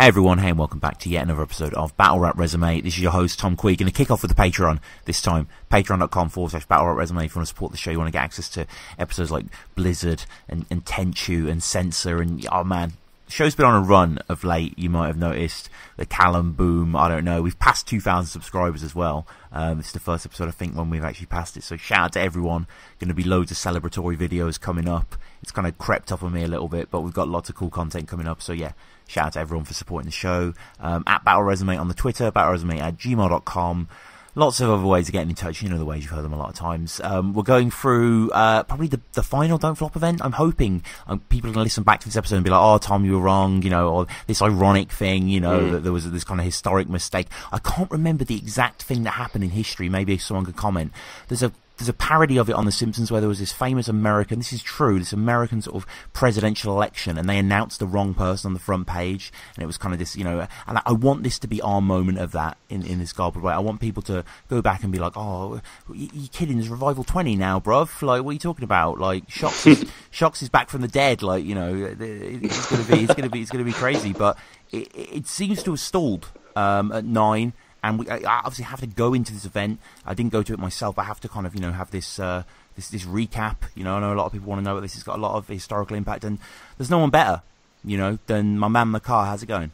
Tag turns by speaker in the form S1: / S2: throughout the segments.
S1: Hey everyone, hey and welcome back to yet another episode of Battle Rap Resume. This is your host Tom Quigg. Going to kick off with the Patreon this time. Patreon.com/BattleRapResume. If you want to support the show, you want to get access to episodes like Blizzard and Tenchu and Censor and, oh man, the show's been on a run of late. You might have noticed the Callum boom. I don't know. We've passed 2,000 subscribers as well. This is the first episode, I think, when we've actually passed it. So shout out to everyone. Going to be loads of celebratory videos coming up. It's kind of crept up on me a little bit, but we've got lots of cool content coming up. So yeah, shout out to everyone for supporting the show. At Battle Resume on the Twitter, battleresume@gmail.com. Lots of other ways of getting in touch. You know the ways, you've heard them a lot of times. We're going through probably the final Don't Flop event. I'm hoping people are going to listen back to this episode and be like, oh, Tom, you were wrong, you know, or this ironic thing, you know, that there was this kind of historic mistake. I can't remember the exact thing that happened in history. Maybe someone could comment. There's a parody of it on The Simpsons where there was this famous American, this is true, this American sort of presidential election, and they announced the wrong person on the front page, and it was kind of this, you know, and I want this to be our moment of that in this garbled way. I want people to go back and be like, oh, you kidding, there's Revival 20 now, bruv, like, what are you talking about? Like, Shox is back from the dead, like, you know, it's gonna be crazy, but it seems to have stalled at 9. And I obviously have to go into this event. I didn't go to it myself. I have to kind of, you know, have this this recap. You know, I know a lot of people want to know, but this has got a lot of historical impact. And there's no one better, you know, than my man Makar. How's it going?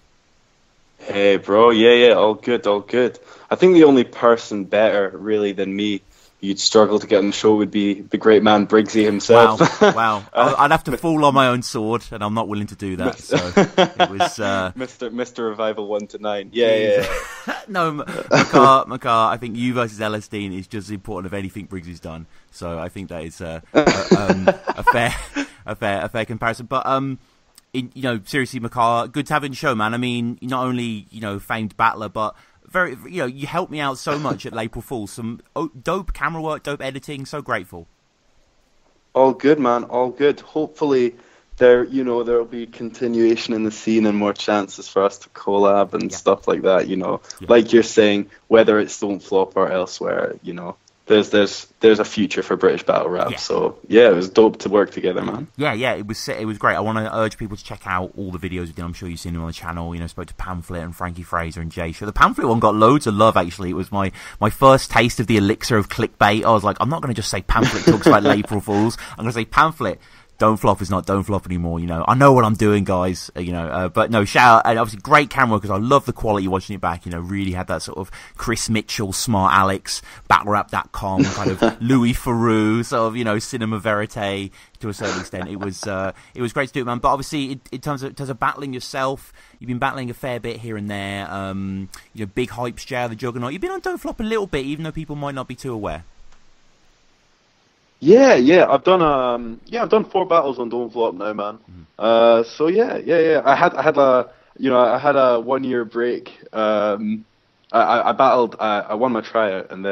S2: Hey, bro. Yeah, all good, all good. I think the only person better, really, than me you'd struggle to get on the show would be the great man Briggsy himself.
S1: Wow. I'd have to fall on my own sword, and I'm not willing to do that. So it was
S2: Mr. Revival 1 to 9. Yeah.
S1: No, Makar. I think you versus Ellis Dean is just as important of anything Briggsy's done. So I think that is a fair comparison. But you know, seriously, Makar, good to have you on the show, man. I mean, not only, you know, famed battler, but very, you know, you helped me out so much at April Fool's. Some dope camera work, dope editing. So grateful.
S2: All good, man. All good. Hopefully, there'll be continuation in the scene and more chances for us to collab and stuff like that. You know, like you're saying, whether it's Don't Flop or elsewhere, you know, there's a future for British battle rap. Yeah. So yeah, it was dope to work together, man.
S1: Yeah, it was great. I want to urge people to check out all the videos we did. I'm sure you've seen them on the channel. You know, spoke to Pamphlet and Frankie Fraser and Jay. The Pamphlet one got loads of love, actually. It was my first taste of the elixir of clickbait. I was like, I'm not going to just say Pamphlet talks about April Fools. I'm going to say Pamphlet. Don't Flop is not Don't Flop anymore, you know. I know what I'm doing, guys, you know. But no, shout out, and obviously great camera because I love the quality watching it back, you know. Really had that sort of Chris Mitchell, Smart Alex, BattleRap.com, kind of Louis Theroux, sort of, you know, cinema verite to a certain extent. It was great to do it, man. But obviously, in terms of battling yourself, you've been battling a fair bit here and there. You know, big hypes, Jay, the Juggernaut. You've been on Don't Flop a little bit, even though people might not be too aware.
S2: Yeah. I've done 4 battles on Don't Flop now, man. So yeah. I had a 1 year break. I battled. I won my tryout, and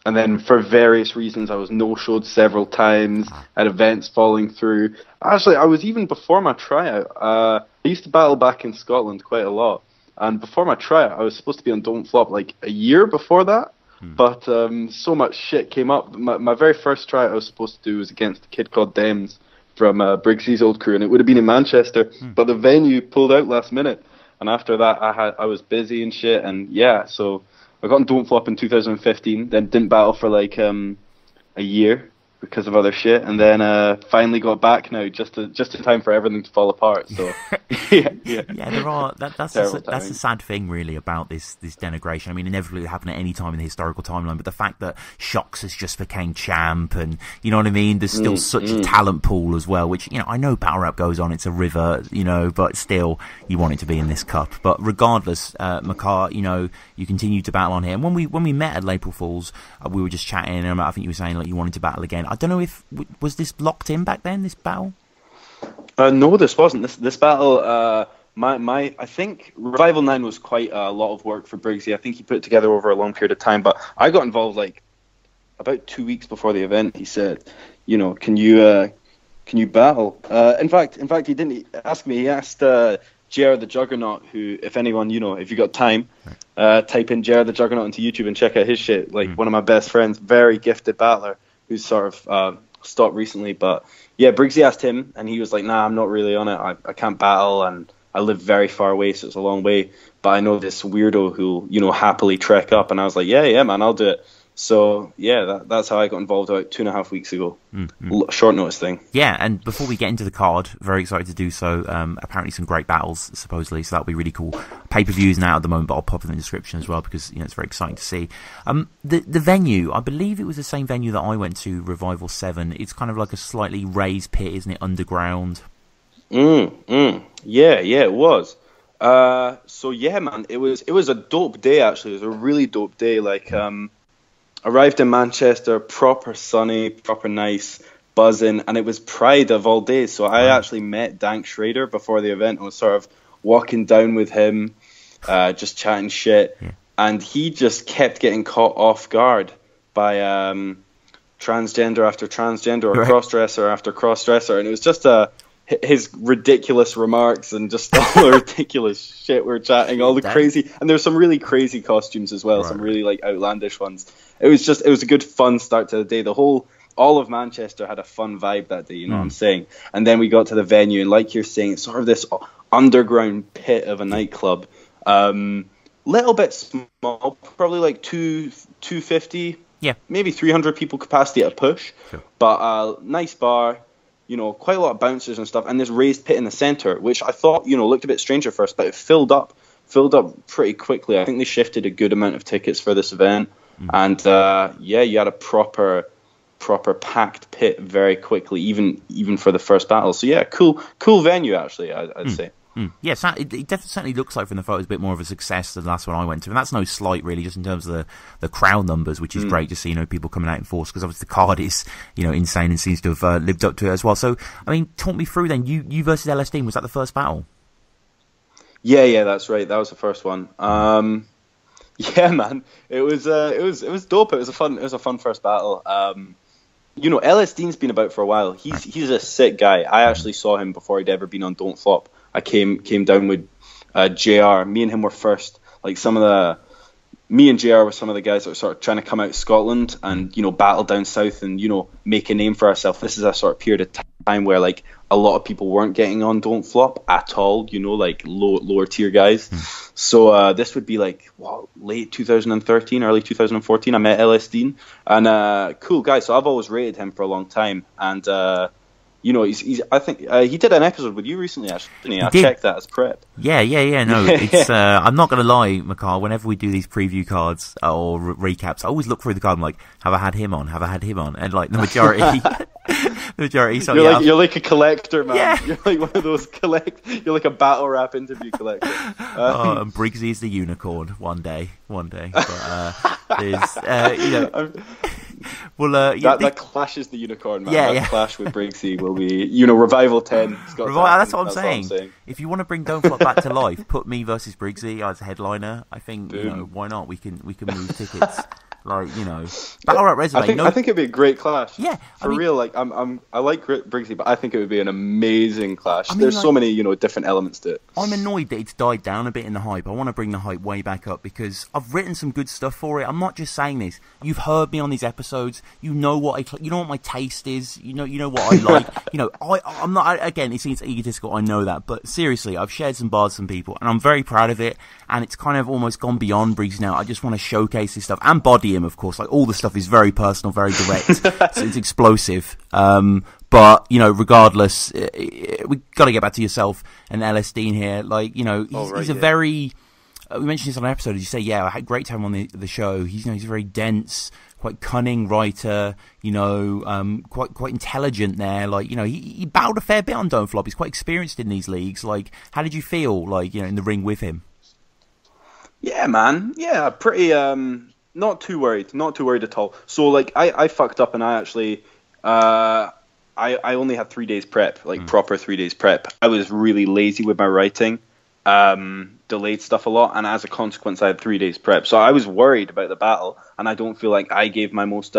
S2: then for various reasons I was no-showed several times. Had events falling through. Actually, I was even before my tryout. I used to battle back in Scotland quite a lot, and before my tryout, I was supposed to be on Don't Flop like a year before that. But so much shit came up. My very first try I was supposed to do was against a kid called Dems from Briggsy's old crew, and it would have been in Manchester. But the venue pulled out last minute, and after that I was busy and shit. And yeah, so I got on Don't Flop in 2015, then didn't battle for like a year because of other shit, and then finally got back now just in time for everything to fall apart. So yeah.
S1: That's the sad thing really about this denigration. I mean, inevitably it happened at any time in the historical timeline, but the fact that Shox has just became champ, and you know what I mean, there's still such a talent pool as well, which, you know, I know battle rap goes on, it's a river, you know, but still you want it to be in this cup. But regardless, Makar, you know, you continue to battle on here, and when we met at April Fools, we were just chatting, and I think you were saying like you wanted to battle again. I don't know if was this locked in back then, this battle?
S2: No, this wasn't. This battle, I think Revival 9 was quite a lot of work for Briggsy. I think he put it together over a long period of time, but I got involved like about 2 weeks before the event. He said, you know, can you battle? In fact, he didn't ask me. He asked JR the Juggernaut, who, if anyone, you know, if you got time, type in JR the Juggernaut into YouTube and check out his shit. Like one of my best friends, very gifted battler, who's sort of stopped recently. But yeah, Briggsy asked him, and he was like, nah, I'm not really on it. I can't battle, and
S3: I live very far away, so it's a long way. But I know this weirdo who'll, you know, happily trek up, and I was like, yeah, man, I'll do it. So yeah, that's how I got involved about 2.5 weeks ago. Short notice thing.
S1: Yeah, and before we get into the card, very excited to do so. Apparently some great battles, supposedly, so that'll be really cool. Pay-per-views now at the moment, but I'll pop in the description as well because, you know, it's very exciting to see. The venue, I believe it was the same venue that I went to, Revival 7. It's kind of like a slightly raised pit, isn't it, underground?
S3: Yeah, it was. So yeah, man, it was a dope day, actually. It was a really dope day. Like, arrived in Manchester, proper sunny, proper nice, buzzing, and it was Pride of all days. So I actually met Dank Schrader before the event and was sort of walking down with him, just chatting shit. Yeah. And he just kept getting caught off guard by transgender after transgender, or crossdresser after crossdresser. And it was just his ridiculous remarks and just all the ridiculous shit we're chatting, all the crazy, and there's some really crazy costumes as well, some really like outlandish ones. It was a good fun start to the day. All of Manchester had a fun vibe that day, you know what I'm saying? And then we got to the venue, and like you're saying, it's sort of this underground pit of a nightclub. Little bit small, probably like 250, maybe 300 people capacity at a push, but nice bar. You know, quite a lot of bouncers and stuff, and this raised pit in the center, which I thought, you know, looked a bit strange at first, but it filled up pretty quickly. I think they shifted a good amount of tickets for this event, and you had a proper packed pit very quickly, even for the first battle. So yeah, cool venue actually, I'd say.
S1: Yes, it definitely looks like from the photos a bit more of a success than the last one I went to, and that's no slight really, just in terms of the crowd numbers, which is great to see, you know, people coming out in force, because obviously the card is, you know, insane and seems to have lived up to it as well. So, I mean, talk me through then, you versus Ellis Dean, was that the first battle? Yeah,
S3: that's right, that was the first one. Yeah, man, it was dope. It was a fun first battle. You know, Ellis Dean's been about for a while. He's a sick guy. I actually saw him before he'd ever been on Don't Flop. I came down with JR. Me and him were first. Like me and JR were some of the guys that were sort of trying to come out of Scotland and, you know, battle down south and, you know, make a name for ourselves. This is a sort of period of time where like a lot of people weren't getting on Don't Flop at all, you know, like lower tier guys. So this would be like late 2013, early 2014. I met Ellis Dean, and cool guy. So I've always rated him for a long time, and you know, I think he did an episode with you recently, actually, didn't he? I checked that as prep.
S1: Yeah. No, it's I'm not gonna lie, Makar. Whenever we do these preview cards or recaps, I always look through the card. I'm like, have I had him on? And like the majority. So
S3: you're like a collector, man. Yeah. You're like one of those You're like a battle rap interview collector.
S1: And Briggsy is the unicorn one day. But there's you know. Well,
S3: that clashes the unicorn, man. That clash with Briggsy will be, you know, Revival 10.
S1: That's what I'm saying. If you want to bring Don't Flop back to life, put me versus Briggsy as a headliner. I think, you know, why not? We can move tickets. Like, you know, Battle Rap Resume.
S3: I think it'd be a great clash.
S1: Yeah,
S3: real. Like, I like Briggsy, but I think it would be an amazing clash. There's so many, you know, different elements to it.
S1: I'm annoyed that it's died down a bit in the hype. I want to bring the hype way back up because I've written some good stuff for it. I'm not just saying this. You've heard me on these episodes. You know what my taste is. You know what I like. You know, I'm not. Again, it seems egotistical. I know that, but seriously, I've shared some bars with some people, and I'm very proud of it. And it's kind of almost gone beyond Briggsy now. I just want to showcase this stuff and body him, of course. Like, all the stuff is very personal, very direct. So it's explosive. But, you know, regardless, we got to get back to yourself and Ellis Dean here. Like, you know, he's a very... we mentioned this on an episode. As you say, I had a great time on the show. He's a very dense, quite cunning writer. You know, quite intelligent there. Like, you know, he battled a fair bit on Don't Flop. He's quite experienced in these leagues. Like, how did you feel? Like, you know, in the ring with him?
S3: Yeah, man. Yeah, pretty. Not too worried at all. So, like, I fucked up, and I actually, I only had 3 days prep, like proper 3 days prep. I was really lazy with my writing, delayed stuff a lot, and as a consequence, I had 3 days prep. So I was worried about the battle, and I don't feel like I gave my most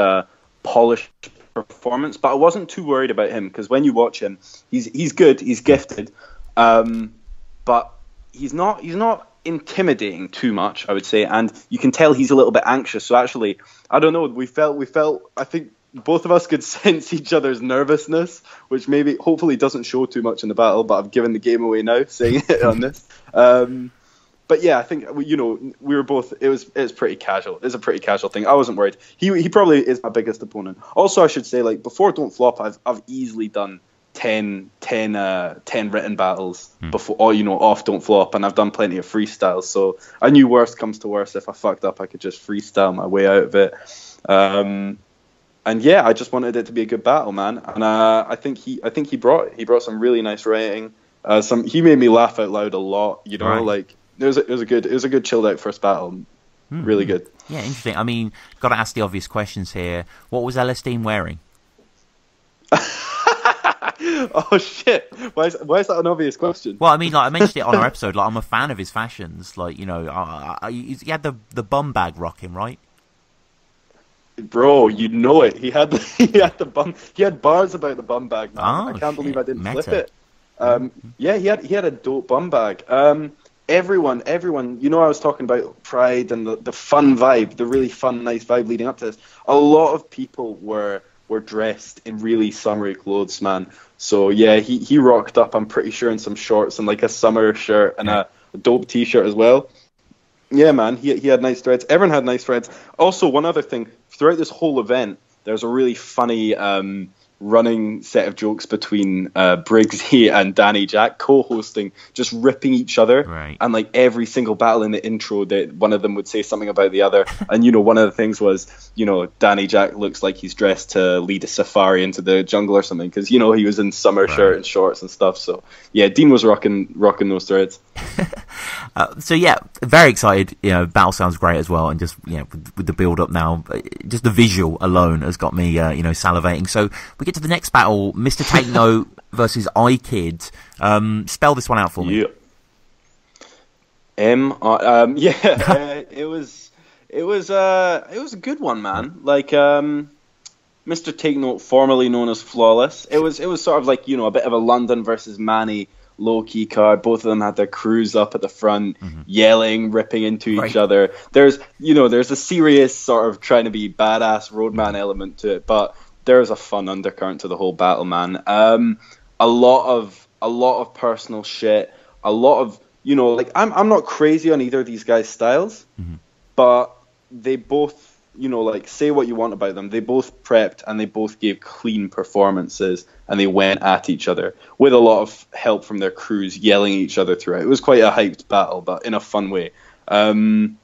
S3: polished performance. But I wasn't too worried about him, because when you watch him, he's good, he's gifted, but he's not intimidating too much, I would say, and you can tell he's a little bit anxious. So actually, I don't know, we felt I think both of us could sense each other's nervousness, which hopefully doesn't show too much in the battle, but I've given the game away now saying it on this. But yeah, I think, we were both, it's pretty casual. It's a pretty casual thing. I wasn't worried. He probably is my biggest opponent. Also, I should say, like, before Don't Flop, I've easily done 10 written battles before, or, off Don't Flop, and I've done plenty of freestyles, so I knew worst comes to worst. If I fucked up, I could just freestyle my way out of it. And yeah, I just wanted it to be a good battle, man. And I think he brought some really nice writing. He made me laugh out loud a lot,
S1: Right.
S3: like it was a good chilled out first battle. Really good.
S1: Yeah, interesting. I mean, got to ask the obvious questions here. What was Ellis Dean wearing?
S3: Oh shit! Why is that an obvious question?
S1: Well, I mean, like I mentioned it on our episode. Like, I'm a fan of his fashions. Like, he had the bum bag rocking, right?
S3: Bro, you know it. He had the bum. He had bars about the bum bag, man.
S1: Oh,
S3: I can't believe I didn't
S1: Meta.
S3: flip it. Yeah, he had a dope bum bag. Everyone, I was talking about Pride and the fun vibe, the really fun, nice vibe leading up to this. A lot of people were dressed in really summery clothes, man. So yeah, he rocked up, I'm pretty sure, in some shorts and like a summer shirt and a dope t-shirt as well. Yeah, man, he had nice threads. Everyone had nice threads. Also, one other thing, throughout this whole event, there's a really funny running set of jokes between Briggsy and Danny Jack co-hosting, just ripping each other.
S1: Right. And
S3: like every single battle in the intro, that one of them would say something about the other. And one of the things was, Danny Jack looks like he's dressed to lead a safari into the jungle or something, because he was in summer shirt and shorts and stuff. So yeah, Dean was rocking those threads.
S1: So yeah, very excited. Battle sounds great as well, and just with the build up now, just the visual alone has got me salivating. So we get to the next battle, Mr. Take Note versus iKid. Spell this one out for me.
S3: Yeah. It was a good one, man. Like Mr. Take Note, formerly known as Flawless. It was sort of like a bit of a London versus Manny low-key card. Both of them had their crews up at the front, yelling, ripping into each other. There's a serious sort of trying to be badass roadman element to it, but there's a fun undercurrent to the whole battle, man. A lot of personal shit, a lot of I'm not crazy on either of these guys' styles, but they both say what you want about them. They both prepped and they both gave clean performances, and they went at each other with a lot of help from their crews, yelling at each other throughout. It was quite a hyped battle, but in a fun way. iKid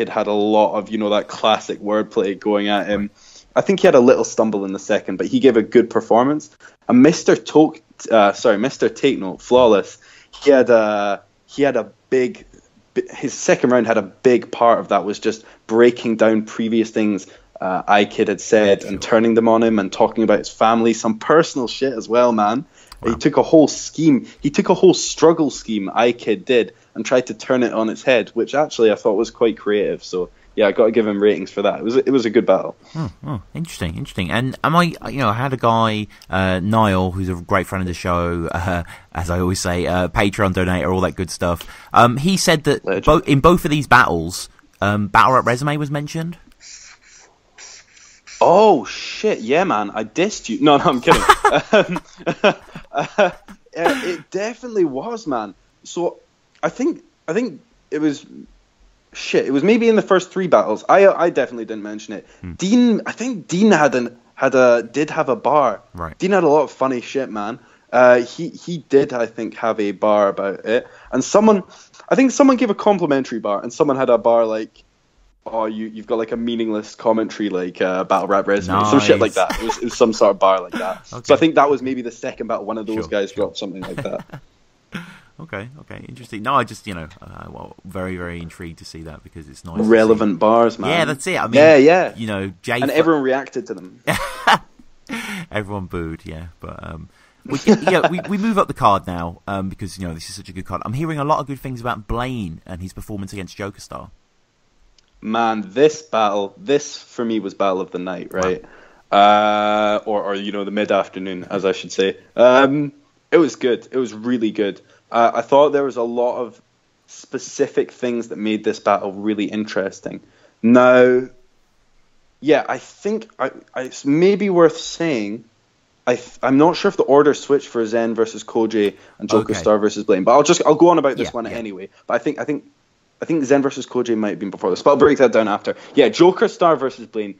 S3: had a lot of that classic wordplay going at him. I think he had a little stumble in the second, but he gave a good performance. And Mr. Take Note, Flawless, he had a big. His second round had a big part of that, was just breaking down previous things iKid had said and turning them on him and talking about his family, some personal shit as well, man. Wow. He took a whole struggle scheme iKid did and tried to turn it on its head, which actually I thought was quite creative. So yeah, I got to give him ratings for that. It was a good battle.
S1: Oh, interesting. And I had a guy, Niall, who's a great friend of the show, as I always say, Patreon donator, all that good stuff. He said that in both of these battles, Battle Rap Resume was mentioned.
S3: Oh shit, yeah, man, I dissed you. No, I'm kidding. It definitely was, man. So I think it was. Shit, it was maybe in the first three battles. I definitely didn't mention it. Dean, I think Dean did have a bar.
S1: Right.
S3: Dean had a lot of funny shit, man. He did, I think, have a bar about it. And someone gave a complimentary bar, and someone had a bar like, oh, you've got like a meaningless commentary like Battle Rap Resume, some shit like that. It was some sort of bar like that. Okay. So I think that was maybe the second battle. One of those guys dropped something like that.
S1: Okay, interesting. No, I just, very, very intrigued to see that, because it's nice.
S3: Relevant bars, man.
S1: Yeah, that's it. I mean,
S3: yeah.
S1: Jay
S3: and everyone reacted to them.
S1: Everyone booed, yeah. But we move up the card now, because this is such a good card. I'm hearing a lot of good things about Blaine and his performance against Joker Star.
S3: Man, this for me was battle of the night, right? Wow. Or the mid-afternoon, as I should say. It was good. It was really good. I thought there was a lot of specific things that made this battle really interesting. Now, yeah, I think it's maybe worth saying. I'm not sure if the order switched for Zen versus Koji and Joker Star versus Blaine, but I'll go on about this one anyway. But I think Zen versus Koji might have been before this, but I'll break that down after. Yeah, Joker Star versus Blaine,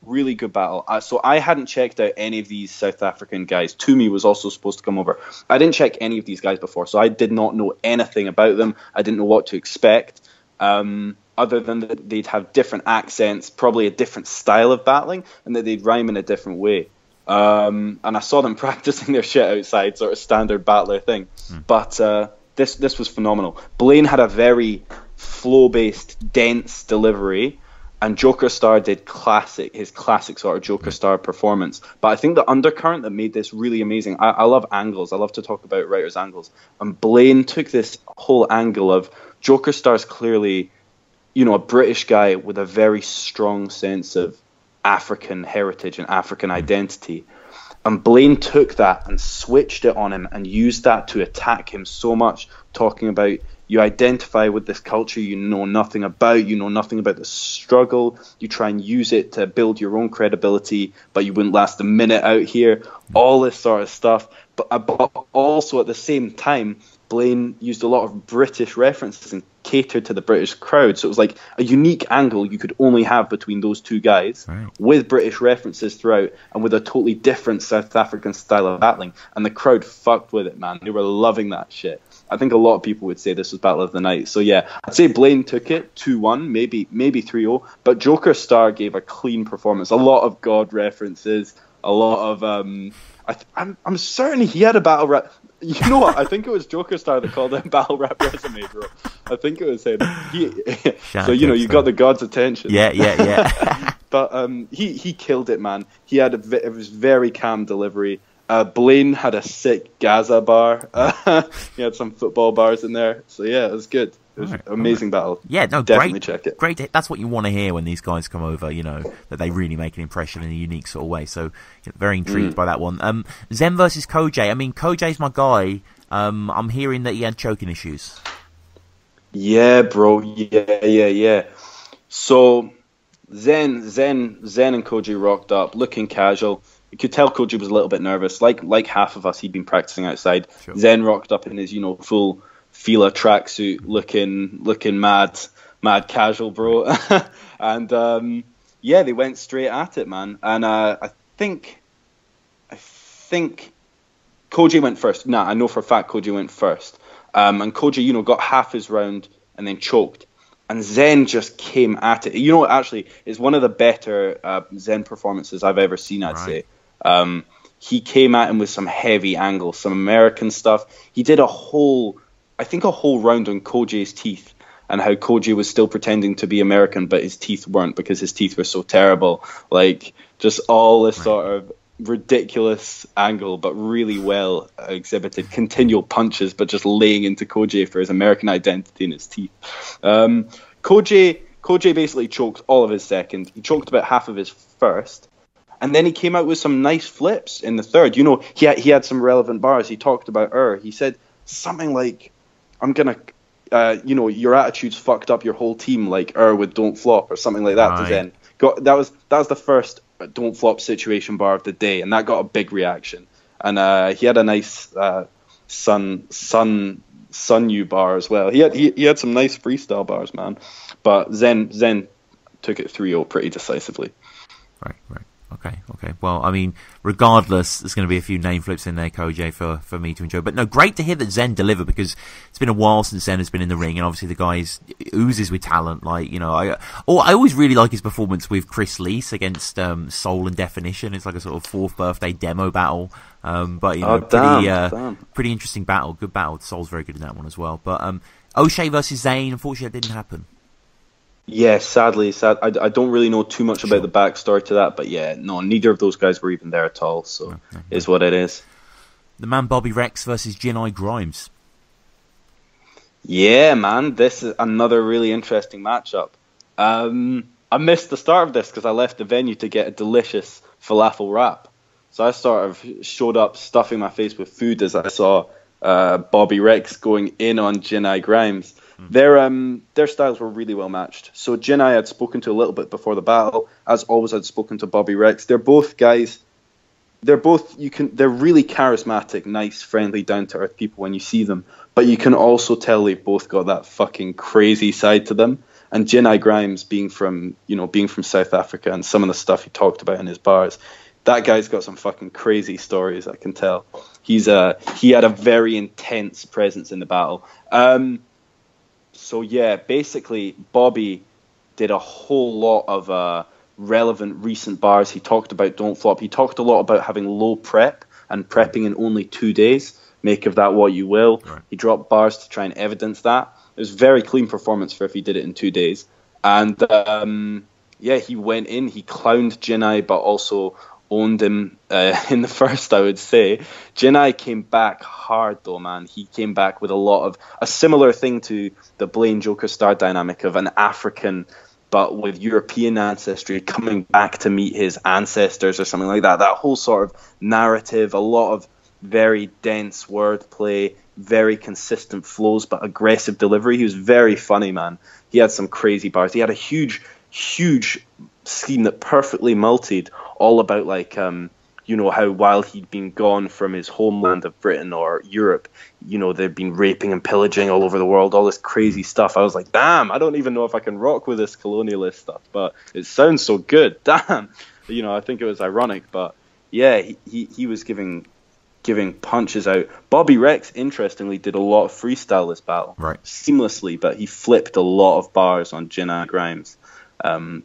S3: really good battle. So I hadn't checked out any of these South African guys. Toomey was also supposed to come over. I didn't check any of these guys before, so I did not know anything about them. I didn't know what to expect. Other than that they'd have different accents, probably a different style of battling, and that they'd rhyme in a different way. And I saw them practicing their shit outside, sort of standard battler thing. But this was phenomenal. Blaine had a very flow-based, dense delivery, and Joker Star did his classic sort of Joker Star performance. But I think the undercurrent that made this really amazing, I love angles. I love to talk about writers' angles. And Blaine took this whole angle of Joker Star's clearly, a British guy with a very strong sense of African heritage and African identity. And Blaine took that and switched it on him and used that to attack him so much, talking about you identify with this culture you know nothing about, you know nothing about the struggle, you try and use it to build your own credibility, but you wouldn't last a minute out here, all this sort of stuff. But also at the same time, Blaine used a lot of British references and catered to the British crowd. So it was like a unique angle you could only have between those two guys, with British references throughout and with a totally different South African style of battling. And the crowd fucked with it, man. They were loving that shit. I think a lot of people would say this was Battle of the Night. So yeah, I'd say Blaine took it 2-1, maybe 3-0. But Joker Star gave a clean performance. A lot of God references, a lot of... I'm certain he had a battle rap. You know what? I think it was Joker Star that called him battle rap resume, bro. I think it was him. So you got the god's attention.
S1: Yeah.
S3: But he killed it, man. It was very calm delivery. Blaine had a sick Gaza bar. He had some football bars in there. So yeah, it was good. It was an amazing battle.
S1: Yeah, no,
S3: definitely check it.
S1: Great. That's what you want to hear when these guys come over, that they really make an impression in a unique sort of way. So very intrigued by that one. Zen versus Koji. I mean, Koji's my guy. I'm hearing that he had choking issues.
S3: Yeah, bro. Yeah. So Zen and Koji rocked up, looking casual. You could tell Koji was a little bit nervous. Like half of us, he'd been practicing outside. Sure. Zen rocked up in his, full Fila tracksuit, looking mad casual, bro. And they went straight at it, man. And I think Koji went first. Nah, I know for a fact Koji went first. And Koji, got half his round and then choked. And Zen just came at it. Actually, it's one of the better Zen performances I've ever seen, I'd say. He came at him with some heavy angles, some American stuff. He did a whole round on Koji's teeth and how Koji was still pretending to be American, but his teeth weren't because his teeth were so terrible. Like, just all this sort of ridiculous angle, but really well exhibited. Continual punches, but just laying into Koji for his American identity in his teeth. Koji basically choked all of his second. He choked about half of his first. And then he came out with some nice flips in the third. He had some relevant bars. He talked about He said something like, I'm going to, your attitude's fucked up your whole team, like with Don't Flop or something like that to Zen. That was the first Don't Flop situation bar of the day, and that got a big reaction. And he had a nice Sun You bar as well. He had some nice freestyle bars, man. But Zen took it 3-0 pretty decisively.
S1: Right. Okay. Well, I mean, regardless, there's going to be a few name flips in there, Koji, for me to enjoy. But no, great to hear that Zen delivered, because it's been a while since Zen has been in the ring, and obviously the guy oozes with talent. I always really like his performance with Chris Lees against Soul and Definition. It's like a sort of 4th birthday demo battle. Pretty interesting battle. Good battle. Soul's very good in that one as well. But OShea versus Zayn, unfortunately, that didn't happen.
S3: Yeah, sadly. I don't really know too much about the backstory to that, but yeah, no, neither of those guys were even there at all, so is what it is.
S1: The man Bobby Rex versus Jenna Grimes.
S3: Yeah, man, this is another really interesting matchup. I missed the start of this because I left the venue to get a delicious falafel wrap. So I sort of showed up stuffing my face with food as I saw Bobby Rex going in on Jenna Grimes. Their styles were really well matched. So Jin I had spoken to a little bit before the battle. As always, I'd spoken to Bobby Rex. They're both guys. They're really charismatic, nice, friendly, down to earth people when you see them. But you can also tell they've both got that fucking crazy side to them. And Jenna Grimes, being from South Africa, and some of the stuff he talked about in his bars, that guy's got some fucking crazy stories. I can tell. He had a very intense presence in the battle. So yeah, basically Bobby did a whole lot of relevant recent bars. He talked about Don't Flop. He talked a lot about having low prep and prepping in only 2 days. Make of that what you will. Right. He dropped bars to try and evidence that. It was a very clean performance for if he did it in 2 days. And he went in. He clowned Jinai, but also owned him in the first, I would say. Jinai came back hard, though, man. He came back with a similar thing to the Blaine Joker Star dynamic of an African, but with European ancestry, coming back to meet his ancestors or something like that. That whole sort of narrative, a lot of very dense wordplay, very consistent flows, but aggressive delivery. He was very funny, man. He had some crazy bars. He had a huge scheme that perfectly multied, all about how while he'd been gone from his homeland of Britain or Europe, they'd been raping and pillaging all over the world, all this crazy stuff. I was like, damn, I don't even know if I can rock with this colonialist stuff, but it sounds so good. Damn. I think it was ironic, but yeah, he was giving punches out. Bobby Rex, interestingly, did a lot of freestyle this battle, right, seamlessly, but he flipped a lot of bars on Jenna Grimes,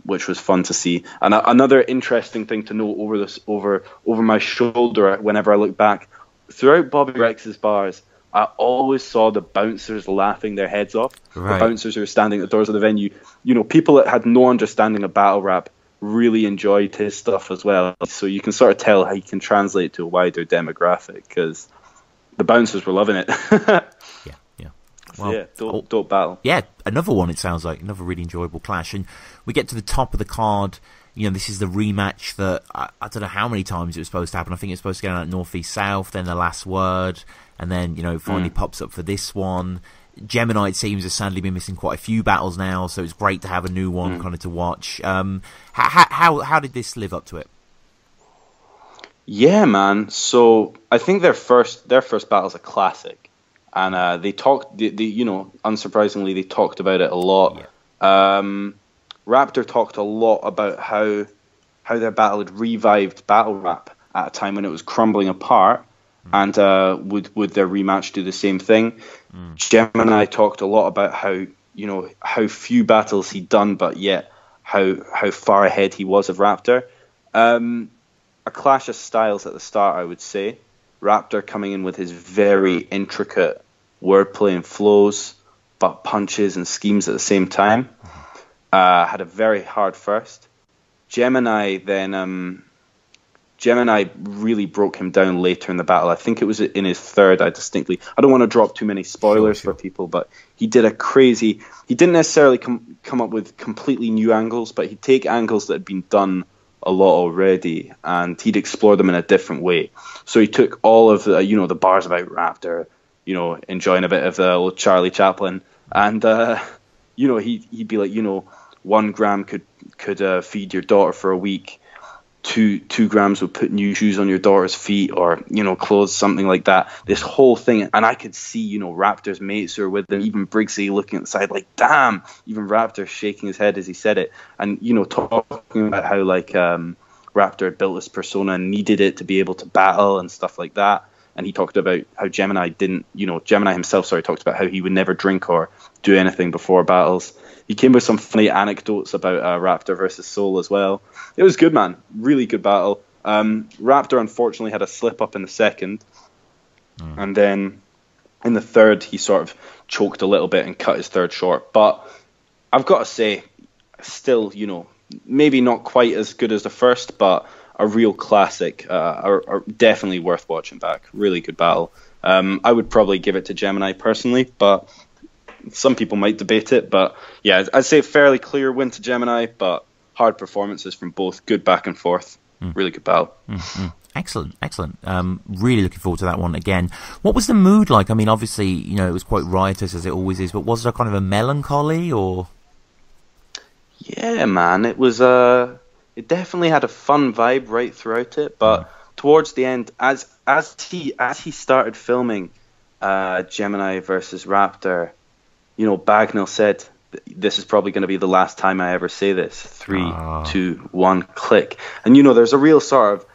S3: which was fun to see. And another interesting thing to note over my shoulder whenever I look back, throughout Bobby Rex's bars, I always saw the bouncers laughing their heads off. Right. The bouncers who were standing at the doors of the venue. People that had no understanding of battle rap really enjoyed his stuff as well. So you can sort of tell how he can translate to a wider demographic, because the bouncers were loving it.
S1: Yeah. Well,
S3: dope battle.
S1: Yeah, another one, it sounds like. Another really enjoyable clash. And we get to the top of the card. This is the rematch that I don't know how many times it was supposed to happen. I think it's supposed to go out Northeast South, then the last word, and then, finally pops up for this one. Gemini, it seems, has sadly been missing quite a few battles now, so it's great to have a new one kind of to watch. How did this live up to it?
S3: Yeah, man. So I think their first battle's a classic, and they talked. Unsurprisingly, they talked about it a lot. Yeah. Raptor talked a lot about how their battle had revived battle rap at a time when it was crumbling apart. And would their rematch do the same thing? Gemini talked a lot about how few battles he'd done, but yet how far ahead he was of Raptor. A clash of styles at the start, I would say. Raptor coming in with his very intricate wordplay and flows, but punches and schemes at the same time. Had a very hard first. Gemini really broke him down later in the battle. I think it was in his third. I don't want to drop too many spoilers for people, but he did he didn't necessarily come up with completely new angles, but he'd take angles that had been done a lot already, and he'd explore them in a different way. So he took all of the, the bars about Raptor, enjoying a bit of the old Charlie Chaplin, and, he'd be like, 1 gram could feed your daughter for a week. 2 grams would put new shoes on your daughter's feet, or clothes, something like that. This whole thing, and I could see Raptor's mates who were with them, even Briggsy looking at the side like, damn. Even Raptor shaking his head as he said it, and talking about how Raptor had built this persona and needed it to be able to battle and stuff like that. And he talked about how Gemini himself talked about how he would never drink or do anything before battles. He came with some funny anecdotes about Raptor versus Soul as well. It was good, man. Really good battle. Raptor, unfortunately, had a slip-up in the second. And then in the third, he sort of choked a little bit and cut his third short. But I've got to say, still, maybe not quite as good as the first, but a real classic. Are definitely worth watching back. Really good battle. I would probably give it to Gemini personally, but some people might debate it. But yeah, I'd say fairly clear win to Gemini, but hard performances from both. Good back and forth. Really good battle.
S1: Excellent, excellent. Really looking forward to that one again. What was the mood like? I mean, obviously, you know, it was quite riotous as it always is, but was there kind of a melancholy or?
S3: Yeah, man, it was. It definitely had a fun vibe right throughout it, but towards the end, as he started filming Gemini versus Raptor, you know, Bagnall said, "This is probably going to be the last time I ever say this." 3, 2, 1, click. And you know, there's a real sort of,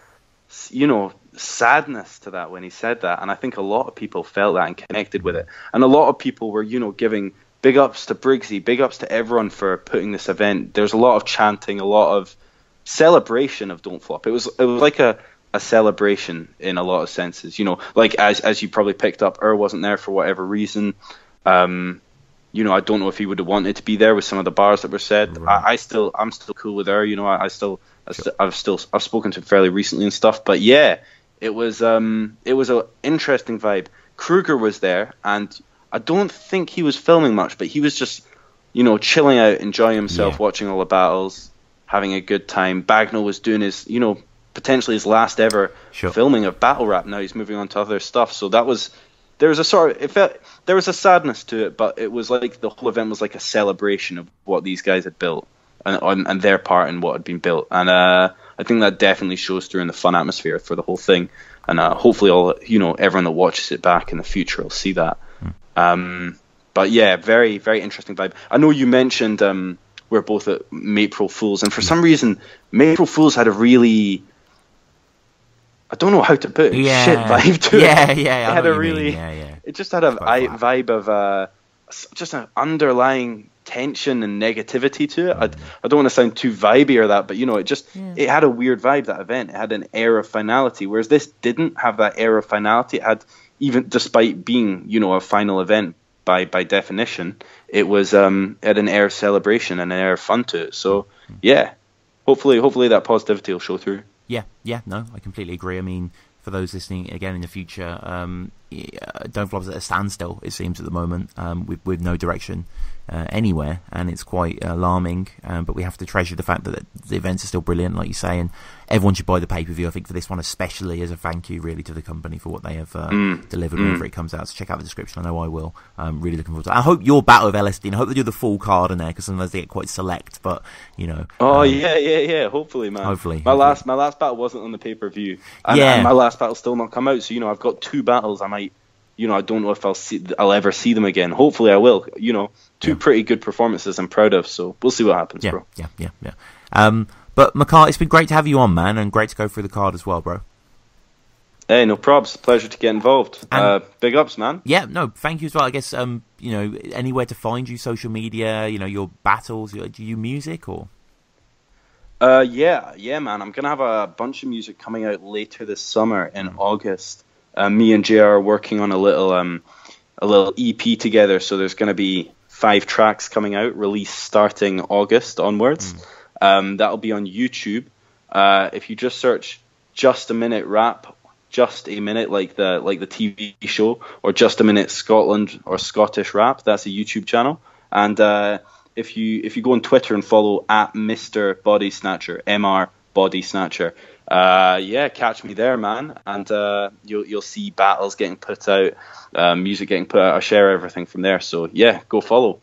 S3: you know, sadness to that when he said that, and I think a lot of people felt that and connected with it, and a lot of people were, you know, giving big ups to Briggsy, big ups to everyone for putting this event. There's a lot of chanting, a lot of celebration of Don't Flop. It was like a celebration in a lot of senses, you know, like as you probably picked up, wasn't there for whatever reason. You know, I don't know if he would have wanted to be there with some of the bars that were said. Right. I'm still cool with her, you know. I've spoken to him fairly recently and stuff, but yeah, it was an interesting vibe. Kruger was there, and I don't think he was filming much, but he was just, you know, chilling out, enjoying himself, watching all the battles, having a good time. Bagnall was doing his, you know, potentially his last ever filming of battle rap. Now he's moving on to other stuff, so there was a sadness to it, but it was like the whole event was like a celebration of what these guys had built and their part in what had been built, and I think that definitely shows through in the fun atmosphere for the whole thing, and hopefully everyone that watches it back in the future will see that. But yeah, very, very interesting vibe. I know you mentioned we're both at April Fools, and for some reason April Fools had a really, I don't know how to put it, shit vibe to it. It had a really, it just had a vibe of just an underlying tension and negativity to it. I don't want to sound too vibey or that, but you know, it had a weird vibe, that event. It had an air of finality, whereas this didn't have that air of finality. It had, even despite being, you know, a final event by definition, it was had an air of celebration and an air of fun to it. So yeah, hopefully that positivity will show through. Yeah, no, I completely agree. I mean, for those listening again in the future, Don't Flop's at a standstill, it seems, at the moment, with no direction anywhere, and it's quite alarming, but we have to treasure the fact that the events are still brilliant, like you say, and everyone should buy the pay-per-view, I think, for this one, especially as a thank you really to the company for what they have delivered whenever it comes out. So check out the description. I know I will. I'm really looking forward to it. I hope your battle with Ellis Dean, I hope they do the full card in there, because sometimes they get quite select, but you know. Yeah, hopefully, man. Hopefully. My last battle wasn't on the pay-per-view, and my last battle's still not come out, so you know, I've got 2 battles. I might, you know, I don't know if I'll ever see them again. Hopefully I will. You know, 2 pretty good performances I'm proud of, so we'll see what happens, bro. Yeah. But Makar, it's been great to have you on, man, and great to go through the card as well, bro. Hey, no probs. Pleasure to get involved. Big ups, man. Yeah, no, thank you as well. I guess, you know, anywhere to find you, social media, you know, your battles, do you music or? Yeah, man. I'm gonna have a bunch of music coming out later this summer in August. Me and JR are working on a little EP together, so there's gonna be 5 tracks coming out, released starting August onwards. That'll be on YouTube. If you just search Just a Minute Rap, Just a Minute, like the TV show, or Just a Minute Scotland or Scottish Rap, that's a YouTube channel. And if you go on Twitter and follow at Mr. Body Snatcher, MR Body Snatcher, catch me there, man. And you'll see battles getting put out, music getting put out. I share everything from there. So yeah, go follow.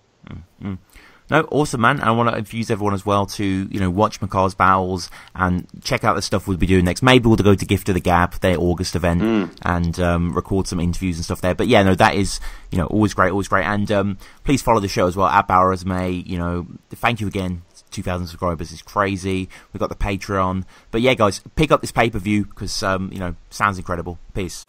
S3: No, awesome, man. I want to infuse everyone as well to, you know, watch Makar's battles and check out the stuff we'll be doing next. Maybe we'll go to Gift of the Gab, their August event, and record some interviews and stuff there. But yeah, no, that is, you know, always great. And please follow the show as well at battlerapresume. You know, thank you again. 2,000 subscribers is crazy. We've got the Patreon. But yeah, guys, pick up this pay-per-view because, you know, sounds incredible. Peace.